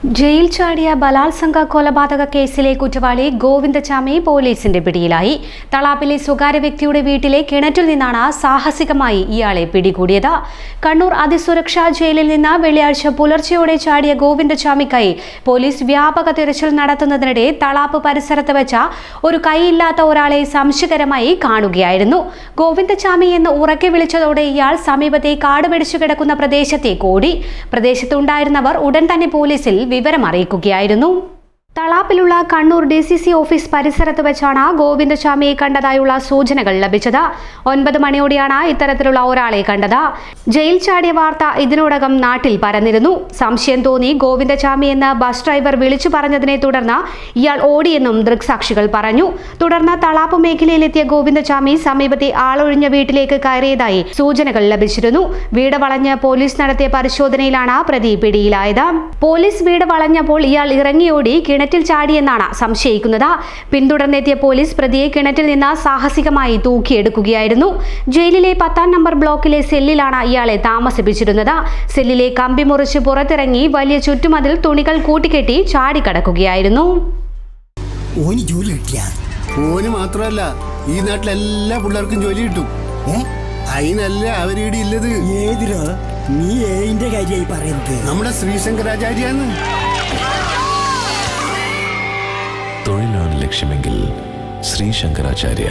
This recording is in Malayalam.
ജയിൽ ചാടിയ ബലാത്സംഗ കൊലപാതക കേസിലെ കുറ്റവാളി ഗോവിന്ദചാമി പോലീസിന്റെ പിടിയിലായി. തളാപ്പിലെ സ്വകാര്യ വ്യക്തിയുടെ വീട്ടിലെ കിണറ്റിൽ നിന്നാണ് സാഹസികമായി ഇയാളെ പിടികൂടിയത്. കണ്ണൂർ അതിസുരക്ഷാ ജയിലിൽ നിന്ന് വെള്ളിയാഴ്ച പുലർച്ചെയോടെ ചാടിയ ഗോവിന്ദചാമിക്കായി പോലീസ് വ്യാപക തിരച്ചിൽ നടത്തുന്നതിനിടെ തളാപ്പ് പരിസരത്ത് വെച്ച ഒരു കൈയില്ലാത്ത ഒരാളെ സംശയകരമായി കാണുകയായിരുന്നു. ഗോവിന്ദചാമി എന്ന് ഉറക്കെ വിളിച്ചതോടെ ഇയാൾ സമീപത്തെ കാട് പിടിച്ചു കിടക്കുന്ന പ്രദേശത്തേക്ക് ഓടി. പ്രദേശത്തുണ്ടായിരുന്നവർ ഉടൻ തന്നെ പോലീസിൽ വിവരം അറിയിക്കുകയായിരുന്നു. തളാപ്പിലുള്ള കണ്ണൂർ DCC ഓഫീസ് പരിസരത്ത് വെച്ചാണ് ഗോവിന്ദചാമിയെ കണ്ടതായുള്ള സൂചനകൾ ലഭിച്ചത്. 9 മണിയോടെയാണ് ഇത്തരത്തിലുള്ള ഒരാളെ കണ്ടത്. ജയിൽ ചാടിയ വാർത്ത ഇതിനോടകം നാട്ടിൽ പരന്നിരുന്നു. സംശയം തോന്നി ഗോവിന്ദചാമി എന്ന് ബസ് ഡ്രൈവർ വിളിച്ചു പറഞ്ഞതിനെ തുടർന്ന് ഇയാൾ ഓടിയെന്നും ദൃക്സാക്ഷികൾ പറഞ്ഞു. തുടർന്ന് തളാപ്പ് മേഖലയിലെത്തിയ ഗോവിന്ദചാമി സമീപത്തെ ആളൊഴിഞ്ഞ വീട്ടിലേക്ക് കയറിയതായി സൂചനകൾ ലഭിച്ചിരുന്നു. വീട് വളഞ്ഞ് പോലീസ് നടത്തിയ പരിശോധനയിലാണ് പ്രതി പിടിയിലായത്. പോലീസ് വീട് വളഞ്ഞപ്പോൾ ഇയാൾ ഇറങ്ങിയോടി കിണറ്റിൽ ചാടിയെന്നാണ് സംശയിക്കുന്നത്. പിന്തുടർന്നെത്തിയ പോലീസ് പ്രതിയെ കിണറ്റിൽ നിന്ന് സാഹസികമായി തൂക്കിയെടുക്കുകയായിരുന്നു. ജയിലിലെ 10-ാം നമ്പർ ബ്ലോക്കിലെ സെല്ലിലാണ് ഇയാളെ താമസിപ്പിച്ചിരുന്നത്. സെല്ലിലെ കമ്പി മുറിച്ച് പുറത്തിറങ്ങി വലിയ ചുറ്റുമതിൽ തുണികൾ കൂട്ടിക്കെട്ടി ചാടിക്കടക്കുകയായിരുന്നു. ഓന് മാത്രമല്ല ഈ നാട്ടിലെല്ലാ പിള്ളേർക്കും ജോലി കിട്ടും. അതിനല്ല അവരിവിടെ ഇല്ലത്. ഏതിരോ നീ ഏതിന്റെ കാര്യമായി പറയുന്നത്? നമ്മുടെ ശ്രീശങ്കരാചാര്യാണ്. തൊഴിലാണ് ലക്ഷ്യമെങ്കിൽ ശ്രീശങ്കരാചാര്യ.